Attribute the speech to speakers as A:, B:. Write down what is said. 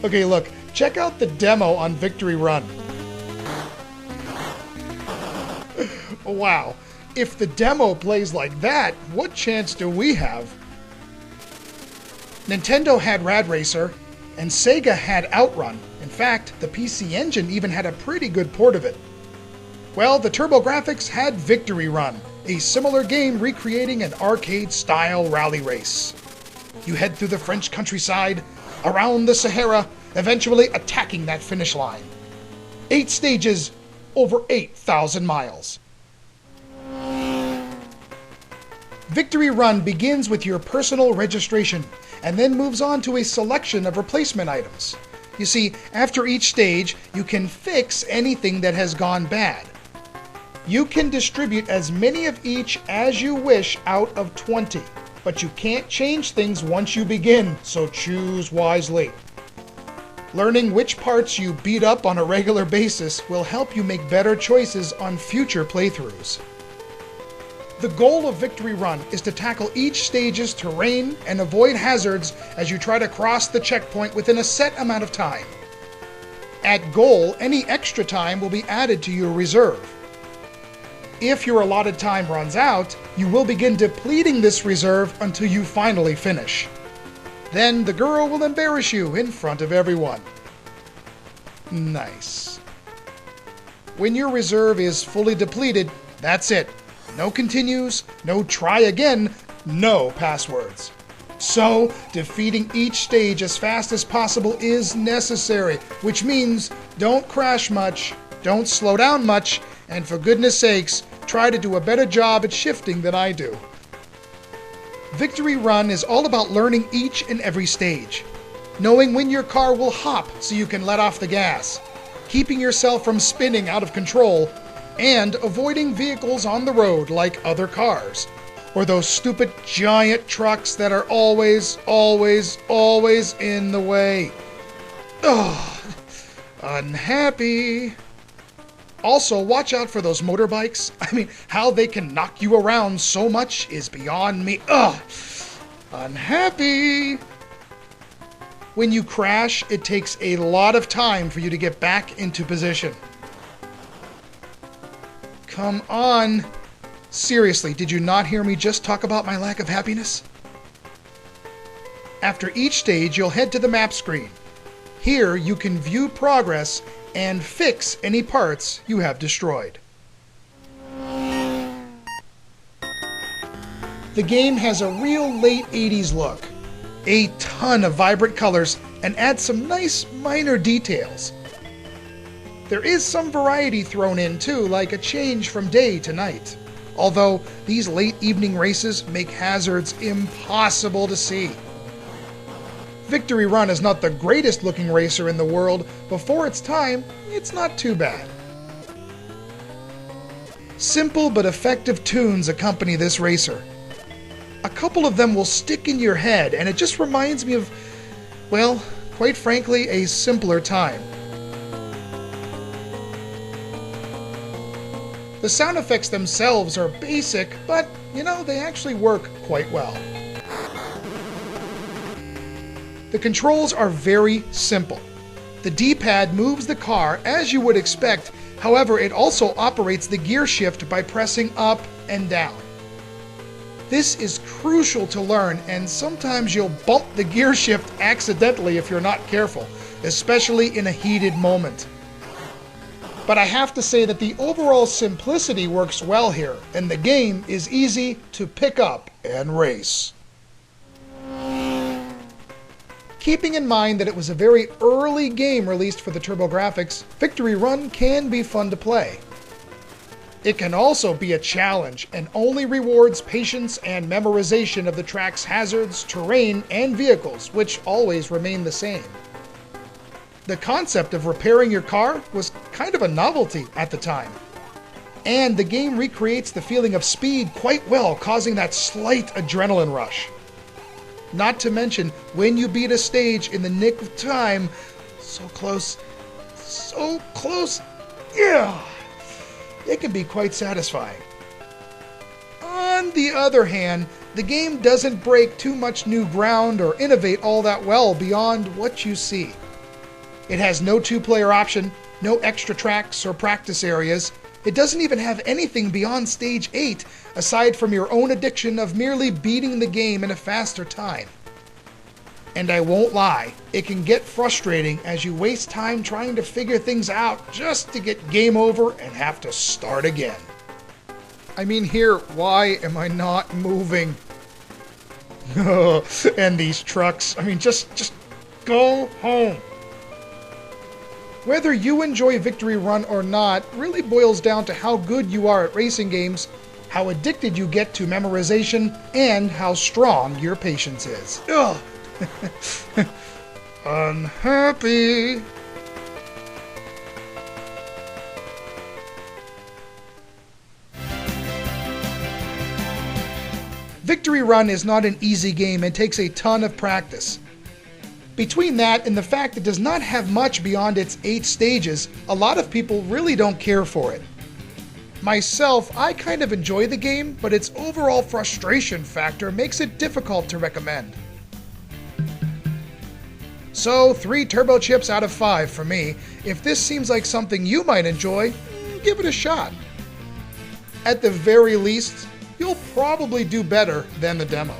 A: Okay, look, check out the demo on Victory Run. Wow, if the demo plays like that, what chance do we have? Nintendo had Rad Racer, and Sega had Outrun. In fact, the PC Engine even had a pretty good port of it. Well, the TurboGrafx had Victory Run, a similar game recreating an arcade-style rally race. You head through the French countryside, around the Sahara, eventually attacking that finish line. 8 stages, over 8,000 miles. Victory Run begins with your personal registration, and then moves on to a selection of replacement items. You see, after each stage, you can fix anything that has gone bad. You can distribute as many of each as you wish out of 20, but you can't change things once you begin, so choose wisely. Learning which parts you beat up on a regular basis will help you make better choices on future playthroughs. The goal of Victory Run is to tackle each stage's terrain and avoid hazards as you try to cross the checkpoint within a set amount of time. At goal, any extra time will be added to your reserve. If your allotted time runs out, you will begin depleting this reserve until you finally finish. Then the girl will embarrass you in front of everyone. Nice. When your reserve is fully depleted, that's it. No continues, no try again, no passwords. So, defeating each stage as fast as possible is necessary, which means don't crash much, don't slow down much, and for goodness sakes, try to do a better job at shifting than I do. Victory Run is all about learning each and every stage, knowing when your car will hop so you can let off the gas, keeping yourself from spinning out of control, and avoiding vehicles on the road like other cars, or those stupid giant trucks that are always in the way. Ugh, unhappy. Also, watch out for those motorbikes. I mean, how they can knock you around so much is beyond me. Ugh, unhappy. When you crash, it takes a lot of time for you to get back into position. Come on. Seriously, did you not hear me just talk about my lack of happiness? After each stage, you'll head to the map screen. Here, you can view progress and fix any parts you have destroyed. The game has a real late 80s look, a ton of vibrant colors, and adds some nice minor details. There is some variety thrown in too, like a change from day to night. Although these late evening races make hazards impossible to see. Victory Run is not the greatest looking racer in the world, but for its time, it's not too bad. Simple but effective tunes accompany this racer. A couple of them will stick in your head, and it just reminds me of, well, quite frankly, a simpler time. The sound effects themselves are basic, but, they actually work quite well. The controls are very simple. The D-pad moves the car as you would expect, however, it also operates the gear shift by pressing up and down. This is crucial to learn, and sometimes you'll bump the gear shift accidentally if you're not careful, especially in a heated moment. But I have to say that the overall simplicity works well here, and the game is easy to pick up and race. Keeping in mind that it was a very early game released for the TurboGrafx, Victory Run can be fun to play. It can also be a challenge and only rewards patience and memorization of the track's hazards, terrain, and vehicles, which always remain the same. The concept of repairing your car was kind of a novelty at the time. And the game recreates the feeling of speed quite well, causing that slight adrenaline rush. Not to mention, when you beat a stage in the nick of time, so close, yeah, it can be quite satisfying. On the other hand, the game doesn't break too much new ground or innovate all that well beyond what you see. It has no two-player option, no extra tracks or practice areas. It doesn't even have anything beyond Stage 8, aside from your own addiction of merely beating the game in a faster time. And I won't lie, it can get frustrating as you waste time trying to figure things out just to get game over and have to start again. I mean here, why am I not moving? And these trucks, I mean just go home. Whether you enjoy Victory Run or not really boils down to how good you are at racing games, how addicted you get to memorization, and how strong your patience is. Ugh. Unhappy. Victory Run is not an easy game and takes a ton of practice. Between that and the fact it does not have much beyond its 8 stages, a lot of people really don't care for it. Myself, I kind of enjoy the game, but its overall frustration factor makes it difficult to recommend. So, 3 turbo chips out of 5 for me. If this seems like something you might enjoy, give it a shot. At the very least, you'll probably do better than the demo.